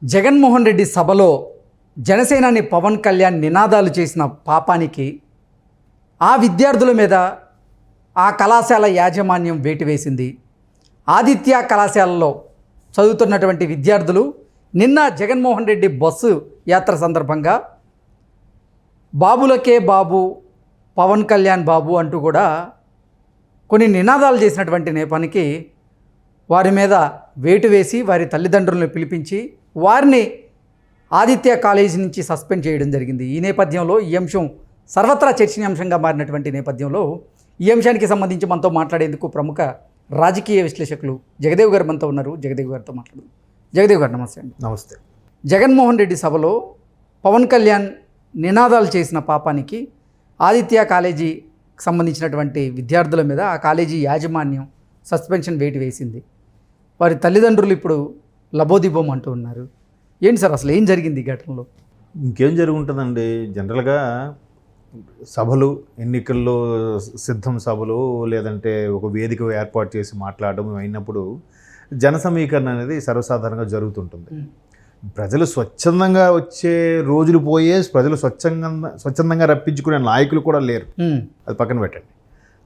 జగన్మోహన్ రెడ్డి సభలో జనసేనాని పవన్ కళ్యాణ్ నినాదాలు చేసిన పాపానికి ఆ విద్యార్థుల మీద ఆ కళాశాల యాజమాన్యం వేటు వేసింది. ఆదిత్య కళాశాలలో చదువుతున్నటువంటి విద్యార్థులు నిన్న జగన్మోహన్ రెడ్డి బస్సు యాత్ర సందర్భంగా బాబులకే బాబు, పవన్ కళ్యాణ్ బాబు అంటూ కూడా కొన్ని నినాదాలు చేసినటువంటి నేపానికి వారి మీద వేటు వేసి వారి తల్లిదండ్రులను పిలిపించి వారిని ఆదిత్య కాలేజీ నుంచి సస్పెండ్ చేయడం జరిగింది. ఈ నేపథ్యంలో ఈ అంశం సర్వత్రా చర్చనీయాంశంగా మారినటువంటి నేపథ్యంలో ఈ అంశానికి సంబంధించి మనతో మాట్లాడేందుకు ప్రముఖ రాజకీయ విశ్లేషకులు జగదేవ్ గారు మనతో ఉన్నారు. జగదేవ్ గారితో మాట్లాడదాం. జగదేవ్ గారు నమస్తే అండి. నమస్తే. జగన్మోహన్ రెడ్డి సభలో పవన్ కళ్యాణ్ నినాదాలు చేసిన పాపానికి ఆదిత్య కాలేజీకి సంబంధించినటువంటి విద్యార్థుల మీద ఆ కాలేజీ యాజమాన్యం సస్పెన్షన్ వేటు వేసింది. వారి తల్లిదండ్రులు ఇప్పుడు లబోదిబోం అంటూ ఉన్నారు. ఏంటి సార్ అసలు ఏం జరిగింది ఈ ఘటనలో? ఇంకేం జరుగుంటుందండి, జనరల్గా సభలు, ఎన్నికల్లో సిద్ధం సభలు, లేదంటే ఒక వేదిక ఏర్పాటు చేసి మాట్లాడడం అయినప్పుడు జన సమీకరణ అనేది సర్వసాధారణంగా జరుగుతుంటుంది. ప్రజలు స్వచ్ఛందంగా వచ్చే రోజులు పోయే, ప్రజలు స్వచ్ఛందంగా రప్పించుకునే నాయకులు కూడా లేరు. అది పక్కన పెట్టండి.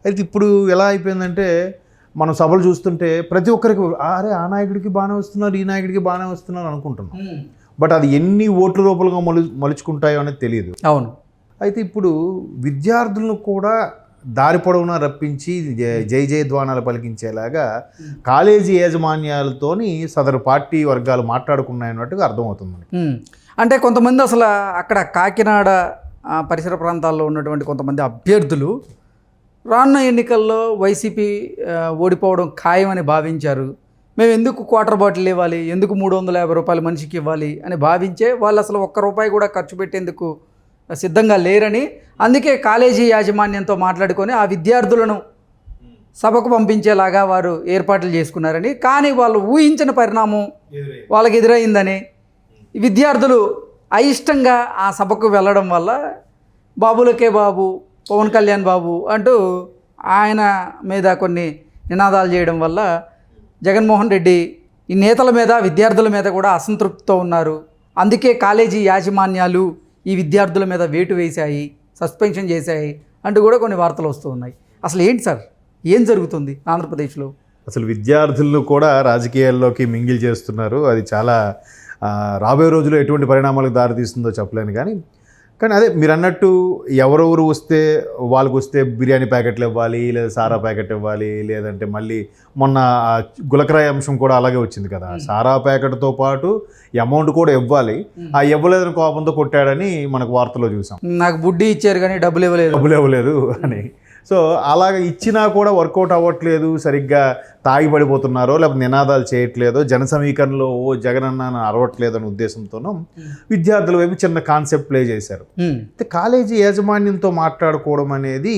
అయితే ఇప్పుడు ఎలా అయిపోయిందంటే, మనం సభలు చూస్తుంటే ప్రతి ఒక్కరికి అరే ఆ నాయకుడికి బాగానే వస్తున్నారు, ఈ నాయకుడికి బాగానే వస్తున్నారు అనుకుంటున్నాం. బట్ అది ఎన్ని ఓట్ల రూపంగా మలుచుకుంటాయో అనేది తెలియదు. అవును. అయితే ఇప్పుడు విద్యార్థులను కూడా దారి పొడవునా రప్పించి జై జయధ్వానాలు పలికించేలాగా కాలేజీ యాజమాన్యాలతోని సదరు పార్టీ వర్గాలు మాట్లాడుకున్నాయన్నట్టుగా అర్థమవుతుంది మనకి. అంటే కొంతమంది అసలు అక్కడ కాకినాడ పరిసర ప్రాంతాల్లో ఉన్నటువంటి కొంతమంది అభ్యర్థులు రానున్న ఎన్నికల్లో వైసీపీ ఓడిపోవడం ఖాయమని భావించారు. మేము ఎందుకు క్వార్టర్ బాటిల్ ఇవ్వాలి, ఎందుకు 350 రూపాయలు మనిషికి ఇవ్వాలి అని భావించే వాళ్ళు అసలు ₹1 కూడా ఖర్చు పెట్టేందుకు సిద్ధంగా లేరని, అందుకే కాలేజీ యాజమాన్యంతో మాట్లాడుకొని ఆ విద్యార్థులను సభకు పంపించేలాగా వారు ఏర్పాట్లు చేసుకున్నారని, కానీ వాళ్ళు ఊహించిన పరిణామం వాళ్ళకి ఎదురైందని విద్యార్థులు అయిష్టంగా ఆ సభకు వెళ్ళడం వల్ల బాబులకే బాబు, పవన్ కళ్యాణ్ బాబు అంటూ ఆయన మీద కొన్ని నినాదాలు చేయడం వల్ల జగన్మోహన్ రెడ్డి ఈ నేతల మీద, విద్యార్థుల మీద కూడా అసంతృప్తితో ఉన్నారు. అందుకే కాలేజీ యాజమాన్యాలు ఈ విద్యార్థుల మీద వేటు వేశాయి, సస్పెన్షన్ చేశాయి అంటూ కూడా కొన్ని వార్తలు వస్తూ ఉన్నాయి. అసలు ఏంటి సార్, ఏం జరుగుతుంది ఆంధ్రప్రదేశ్లో? అసలు విద్యార్థులను కూడా రాజకీయాల్లోకి మింగిల్ చేస్తున్నారు. అది చాలా రాబోయే రోజుల్లో ఎటువంటి పరిణామాలకు దారితీస్తుందో చెప్పలేను. కానీ అదే మీరు అన్నట్టు ఎవరెవరు వస్తే వాళ్ళకు వస్తే బిర్యానీ ప్యాకెట్లు ఇవ్వాలి, లేదా సారా ప్యాకెట్ ఇవ్వాలి, లేదంటే మళ్ళీ మొన్న గులకరాయి అంశం కూడా అలాగే వచ్చింది కదా. సారా ప్యాకెట్తో పాటు అమౌంట్ కూడా ఇవ్వాలి, ఆ ఇవ్వలేదని కోపంతో కొట్టాడని మనకు వార్తలో చూసాం. నాకు బుడ్డి ఇచ్చారు కానీ డబ్బులు ఇవ్వలేదు అని. సో అలాగ ఇచ్చినా కూడా వర్కౌట్ అవ్వట్లేదు, సరిగ్గా తాగి పడిపోతున్నారో లేకపోతే నినాదాలు చేయట్లేదో, జన సమీకరణలో జగన్ అన్న అరవట్లేదు అనే ఉద్దేశంతోనూ విద్యార్థుల వైపు చిన్న కాన్సెప్ట్ ప్లే చేశారు. అయితే కాలేజీ యాజమాన్యంతో మాట్లాడుకోవడం అనేది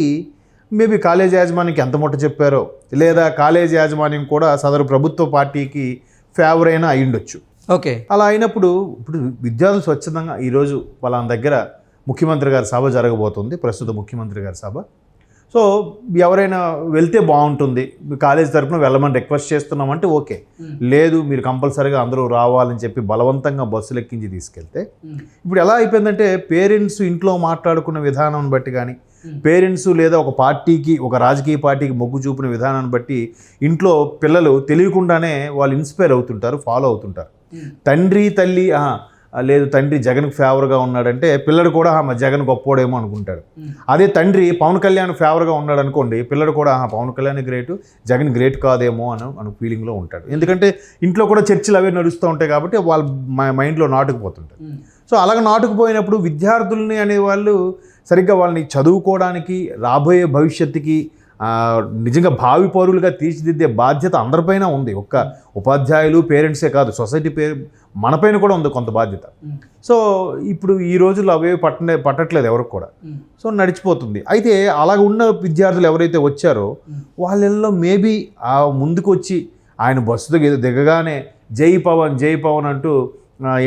మేబీ కాలేజీ యాజమాన్యానికి ఎంత ముట్ట చెప్పారో, లేదా కాలేజీ యాజమాన్యం కూడా సదరు ప్రభుత్వ పార్టీకి ఫేవర్ అయినా అయ్యుండొచ్చు. ఓకే. అలా అయినప్పుడు ఇప్పుడు విద్యార్థులు స్వచ్ఛందంగా ఈరోజు వాళ్ళ దగ్గర ముఖ్యమంత్రి గారి సభ జరగబోతుంది, ప్రస్తుత ముఖ్యమంత్రి గారి సభ. సో ఎవరైనా వెళ్తే బాగుంటుంది, కాలేజ్ తరఫున వెళ్ళమని రిక్వెస్ట్ చేస్తున్నామంటే ఓకే, లేదు మీరు కంపల్సరీగా అందరూ రావాలని చెప్పి బలవంతంగా బస్సులు ఎక్కించి తీసుకెళ్తే, ఇప్పుడు ఎలా అయిపోయిందంటే పేరెంట్స్ ఇంట్లో మాట్లాడుకున్న విధానం బట్టి కానీ, పేరెంట్స్ లేదా ఒక పార్టీకి, ఒక రాజకీయ పార్టీకి మొగ్గు చూపిన విధానాన్ని బట్టి ఇంట్లో పిల్లలు తెలియకుండానే వాళ్ళు ఇన్స్పైర్ అవుతుంటారు, ఫాలో అవుతుంటారు. తండ్రి తల్లి లేదు తండ్రి జగన్కి ఫేవర్గా ఉన్నాడంటే పిల్లడు కూడా జగన్ గొప్పోడేమో అనుకుంటాడు. అదే తండ్రి పవన్ కళ్యాణ్ ఫేవర్గా ఉన్నాడు అనుకోండి, పిల్లడు కూడా పవన్ కళ్యాణ్ గ్రేటు, జగన్ గ్రేట్ కాదేమో అని ఫీలింగ్లో ఉంటాడు. ఎందుకంటే ఇంట్లో కూడా చర్చలు అవే నడుస్తూ ఉంటాయి కాబట్టి వాళ్ళ మైండ్లో నాటుకుపోతుంటారు. సో అలాగ నాటుకుపోయినప్పుడు విద్యార్థుల్ని అనేవాళ్ళు సరిగ్గా వాళ్ళని చదువుకోవడానికి, రాబోయే భవిష్యత్తుకి నిజంగా భావి పౌరులుగా తీర్చిదిద్దే బాధ్యత అందరిపైన ఉంది. ఒక్క ఉపాధ్యాయులు, పేరెంట్సే కాదు, సొసైటీ మనపైన కూడా ఉంది కొంత బాధ్యత. సో ఇప్పుడు ఈ రోజుల్లో అవే పట్టట్లేదు ఎవరికి కూడా. సో నడిచిపోతుంది. అయితే అలాగ ఉన్న విద్యార్థులు ఎవరైతే వచ్చారో వాళ్ళల్లో మేబీ ఆ ముందుకు వచ్చి ఆయన బస్సు దిగగానే జై పవన్ అంటూ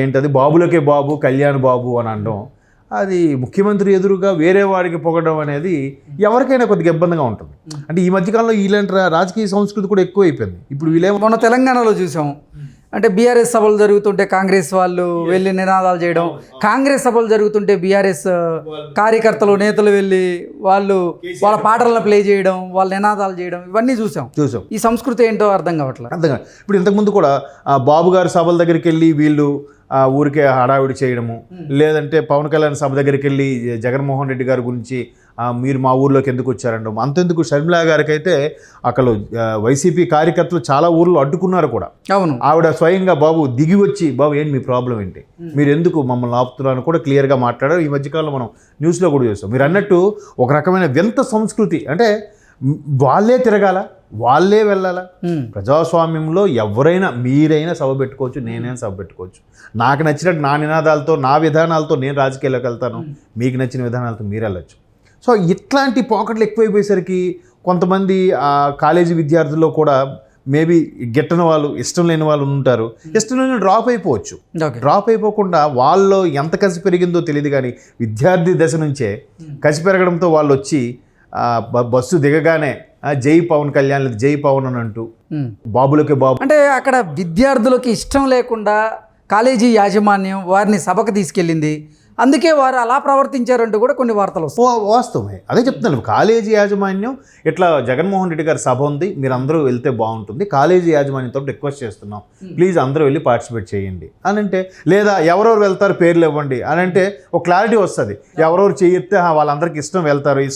ఏంటది బాబులకే బాబు, కళ్యాణ్ బాబు అని అనడం, అది ముఖ్యమంత్రి ఎదురుగా వేరే వాడికి పొగడం అనేది ఎవరికైనా కొద్దిగా ఇబ్బందిగా ఉంటుంది. అంటే ఈ మధ్యకాలంలో ఇలాంటి రాజకీయ సంస్కృతి కూడా ఎక్కువ అయిపోయింది. ఇప్పుడు వీళ్ళేమో మొన్న తెలంగాణలో చూసాం, అంటే బీఆర్ఎస్ సభలు జరుగుతుంటే కాంగ్రెస్ వాళ్ళు వెళ్ళి నినాదాలు చేయడం, కాంగ్రెస్ సభలు జరుగుతుంటే బీఆర్ఎస్ కార్యకర్తలు నేతలు వెళ్ళి వాళ్ళ పాటలను ప్లే చేయడం, వాళ్ళ నినాదాలు చేయడం, ఇవన్నీ చూసాం. ఈ సంస్కృతి ఏంటో అర్థం కావట్లేదు. అర్థం కాదు. ఇప్పుడు ఇంతకుముందు కూడా బాబు గారి సభల దగ్గరికి వెళ్ళి వీళ్ళు ఊరికే హడావిడి చేయడము, లేదంటే పవన్ కళ్యాణ్ సభ దగ్గరికి వెళ్ళి జగన్మోహన్ రెడ్డి గారి గురించి మీరు మా ఊర్లోకి ఎందుకు వచ్చారండి, అంతెందుకు షర్మిలా గారికి అయితే అక్కడ వైసీపీ కార్యకర్తలు చాలా ఊర్లో అడ్డుకున్నారు కూడా. అవును, ఆవిడ స్వయంగా బాబు దిగి వచ్చి, బాబు ఏంటి మీ ప్రాబ్లం ఏంటి, మీరు ఎందుకు మమ్మల్ని ఆపుతున్నారని కూడా క్లియర్గా మాట్లాడారు. ఈ మధ్యకాలంలో మనం న్యూస్లో కూడా చూస్తాం. మీరు అన్నట్టు ఒక రకమైన వింత సంస్కృతి, అంటే వాళ్ళే తిరగాల, వాళ్ళే వెళ్ళాలా. ప్రజాస్వామ్యంలో ఎవరైనా మీరైనా సభ పెట్టుకోవచ్చు, నేనైనా సభ పెట్టుకోవచ్చు. నాకు నచ్చినట్టు నా నినాదాలతో నా విధానాలతో నేను రాజకీయాల్లోకి వెళ్తాను, మీకు నచ్చిన విధానాలతో మీరు వెళ్ళచ్చు. సో ఇట్లాంటి పాకెట్లు ఎక్కువైపోయేసరికి కొంతమంది కాలేజీ విద్యార్థుల్లో కూడా మేబీ గిట్టని వాళ్ళు, ఇష్టం లేని వాళ్ళు ఉంటారు. ఇష్టం లేని డ్రాప్ అయిపోవచ్చు. డ్రాప్ అయిపోకుండా వాళ్ళు ఎంత కసి పెరిగిందో తెలియదు, కానీ విద్యార్థి దశ నుంచే కసి పెరగడంతో వాళ్ళు వచ్చి బస్సు దిగగానే జై పవన్ కళ్యాణ్ లేదు జై పవన్ అని అంటూ బాబులకి బాబు, అంటే అక్కడ విద్యార్థులకి ఇష్టం లేకుండా కాలేజీ యాజమాన్యం వారిని సభకు తీసుకెళ్ళింది, అందుకే వారు అలా ప్రవర్తించారంటూ కూడా కొన్ని వార్తలు వస్తాయి. వాస్తవమే, అదే చెప్తున్నాను. కాలేజీ యాజమాన్యం ఇట్లా జగన్మోహన్ రెడ్డి గారి సభ ఉంది, మీరు అందరూ వెళ్తే బాగుంటుంది, కాలేజీ యాజమాన్యంతో రిక్వెస్ట్ చేస్తున్నాం, ప్లీజ్ అందరూ వెళ్ళి పార్టిసిపేట్ చేయండి అని అంటే, లేదా ఎవరెవరు వెళ్తారు పేర్లు ఇవ్వండి అని అంటే ఒక క్లారిటీ వస్తుంది. ఎవరెవరు చేయితే వాళ్ళందరికీ ఇష్టం వెళ్తారు,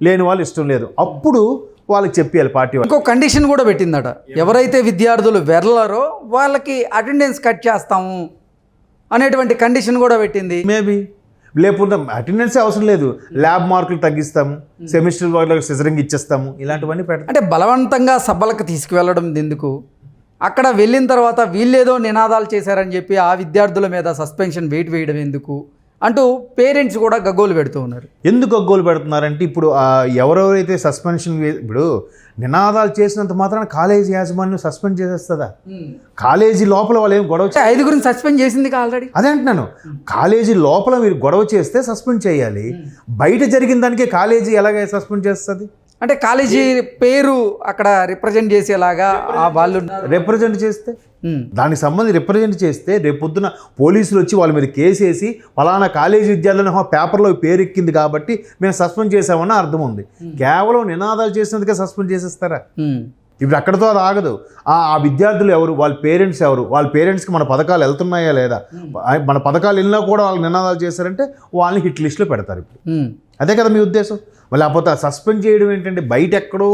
లేని వాళ్ళు ఇష్టం లేదు, అప్పుడు వాళ్ళకి చెప్పాలి పార్టీ వాళ్ళు. ఇంకో కండిషన్ కూడా పెట్టిందట, ఎవరైతే విద్యార్థులు వెళ్ళారో వాళ్ళకి అటెండెన్స్ కట్ చేస్తాము అనేటువంటి కండిషన్ కూడా పెట్టింది. మేబీ లేకపోతే అటెండెన్సే అవసరం లేదు, ల్యాబ్ మార్కులు తగ్గిస్తాము, సెమిస్టర్ వాళ్ళకి సిజరింగ్ ఇచ్చేస్తాము, ఇలాంటివన్నీ పెట్టారు. అంటే బలవంతంగా సభలకు తీసుకువెళ్ళడం ఎందుకు, అక్కడ వెళ్ళిన తర్వాత వీళ్ళేదో నినాదాలు చేశారని చెప్పి ఆ విద్యార్థుల మీద సస్పెన్షన్ వేయడం ఎందుకు అంటూ పేరెంట్స్ కూడా గగ్గోలు పెడుతూ ఉన్నారు. ఎందుకు గగ్గోలు పెడుతున్నారంటే, ఇప్పుడు ఎవరెవరైతే సస్పెన్షన్, ఇప్పుడు నినాదాలు చేసినంత మాత్రాన కాలేజీ యాజమాన్యం సస్పెండ్ చేసేస్తుందా? కాలేజీ లోపల వాళ్ళు ఏం గొడవ 5 సస్పెండ్ చేసింది ఆల్రెడీ. అదే అంటున్నాను, కాలేజీ లోపల మీరు గొడవ చేస్తే సస్పెండ్ చేయాలి, బయట జరిగిన దానికే కాలేజీ ఎలాగ సస్పెండ్ చేస్తుంది? అంటే కాలేజీ పేరు అక్కడ రిప్రజెంట్ చేసేలాగా వాళ్ళు రిప్రజెంట్ చేస్తే, దానికి సంబంధించి రిప్రజెంట్ చేస్తే రేపు పొద్దున పోలీసులు వచ్చి వాళ్ళ మీద కేసు వేసి ఫలానా కాలేజీ విద్యార్థులను పేపర్లో పేరు ఎక్కింది కాబట్టి మేము సస్పెండ్ చేసామన్న అర్థం ఉంది. కేవలం నినాదాలు చేసినందుకే సస్పెండ్ చేసేస్తారా? ఇప్పుడు అక్కడితో అది ఆగదు. ఆ విద్యార్థులు ఎవరు, వాళ్ళ పేరెంట్స్ ఎవరు, వాళ్ళ పేరెంట్స్కి మన పథకాలు వెళ్తున్నాయా లేదా, మన పథకాలు వెళ్ళినా కూడా వాళ్ళు నినాదాలు చేశారంటే వాళ్ళని హిట్ లిస్ట్లో పెడతారు. ఇప్పుడు అదే కదా మీ ఉద్దేశం. లేకపోతే సస్పెండ్ చేయడం ఏంటంటే, బయట ఎక్కడో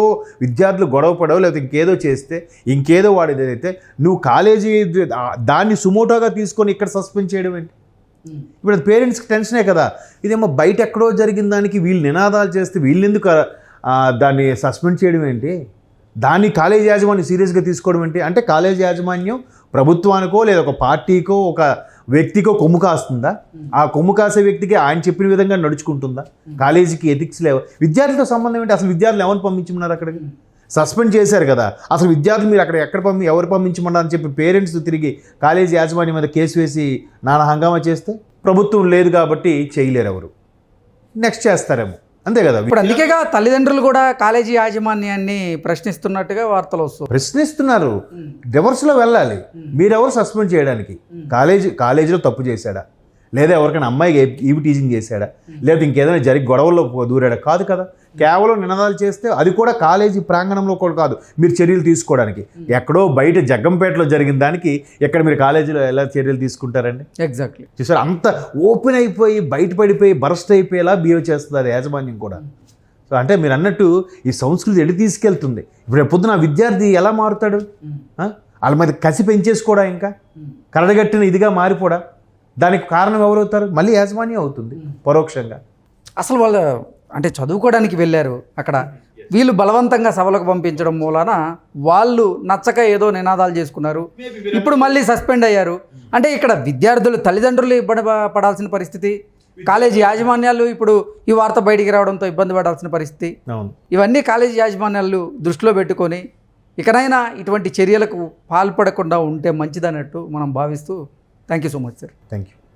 విద్యార్థులు గొడవ పడవు లేకపోతే ఇంకేదో చేస్తే, ఇంకేదో వాడేది అయితే నువ్వు కాలేజీ దాన్ని సుమోటోగా తీసుకొని ఇక్కడ సస్పెండ్ చేయడం ఏంటి? ఇప్పుడు అది పేరెంట్స్కి టెన్షనే కదా. ఇదేమో బయట ఎక్కడో జరిగిన దానికి వీళ్ళు నినాదాలు చేస్తే వీళ్ళెందుకు దాన్ని సస్పెండ్ చేయడం ఏంటి? దాన్ని కాలేజీ యాజమాన్యం సీరియస్గా తీసుకోవడం ఏంటి? అంటే కాలేజీ యాజమాన్యం ప్రభుత్వానికో లేదా ఒక పార్టీకో ఒక వ్యక్తికో కొమ్ము కాస్తుందా? ఆ కొమ్ము కాసే వ్యక్తికి ఆయన చెప్పిన విధంగా నడుచుకుంటుందా? కాలేజీకి ఎథిక్స్ లేవు. విద్యార్థులతో సంబంధం ఏంటి? అసలు విద్యార్థులు ఎవరిని పంపించమన్నారు అక్కడికి? సస్పెండ్ చేశారు కదా, అసలు విద్యార్థులు మీరు అక్కడ ఎవరు పంపించమన్నారు అని చెప్పి పేరెంట్స్ తిరిగి కాలేజీ యాజమాన్యం మీద కేసు వేసి నానా హంగామా చేస్తే, ప్రభుత్వం లేదు కాబట్టి చేయలేరు, ఎవరు నెక్స్ట్ చేస్తారేమో, అంతే కదా. ఇప్పుడు అందుకేగా తల్లిదండ్రులు కూడా కాలేజీ యాజమాన్యాన్ని ప్రశ్నిస్తున్నట్టుగా వార్తలు వస్తాయి. ప్రశ్నిస్తున్నారు, రివర్స్లో వెళ్ళాలి. మీరెవరు సస్పెండ్ చేయడానికి? కాలేజీలో తప్పు చేశాడా, లేదా ఎవరికైనా అమ్మాయికి ఈవి టీచింగ్ చేశాడా, లేదా ఇంకేదైనా జరిగి గొడవల్లో దూరాడా? కాదు కదా. కేవలం నినాదాలు చేస్తే అది కూడా కాలేజీ ప్రాంగణంలో కూడా కాదు, మీరు చర్యలు తీసుకోవడానికి. ఎక్కడో బయట జగ్గంపేటలో జరిగిన దానికి ఎక్కడ మీరు కాలేజీలో ఎలా చర్యలు తీసుకుంటారండి? ఎగ్జాక్ట్లీ. చూసారు, అంత ఓపెన్ అయిపోయి బయటపడిపోయి బరస్ట్ అయిపోయేలా బిహేవ్ చేస్తుంది అది యాజమాన్యం కూడా. సో అంటే మీరు అన్నట్టు ఈ సంస్కృతి ఎటు తీసుకెళ్తుంది? ఇప్పుడు పొద్దున విద్యార్థి ఎలా మారుతాడు? వాళ్ళ మీద కసి పెంచేసుకోడా, ఇంకా కరడగట్టిన ఇదిగా మారిపోడా? దానికి కారణం ఎవరవుతారు? మళ్ళీ యాజమాన్యం అవుతుంది పరోక్షంగా. అసలు వాళ్ళు అంటే చదువుకోవడానికి వెళ్ళారు, అక్కడ వీళ్ళు బలవంతంగా సభలకు పంపించడం మూలాన వాళ్ళు నచ్చక ఏదో నినాదాలు చేసుకున్నారు, ఇప్పుడు మళ్ళీ సస్పెండ్ అయ్యారు. అంటే ఇక్కడ విద్యార్థులు తల్లిదండ్రులు ఇబ్బంది పడాల్సిన పరిస్థితి, కాలేజీ యాజమాన్యాలు ఇప్పుడు ఈ వార్త బయటికి రావడంతో ఇబ్బంది పడాల్సిన పరిస్థితి. ఇవన్నీ కాలేజీ యాజమాన్యాలు దృష్టిలో పెట్టుకొని ఇకనైనా ఇటువంటి చర్యలకు పాల్పడకుండా ఉంటే మంచిదన్నట్టు మనం భావిస్తూ thank you so much sir. Thank you.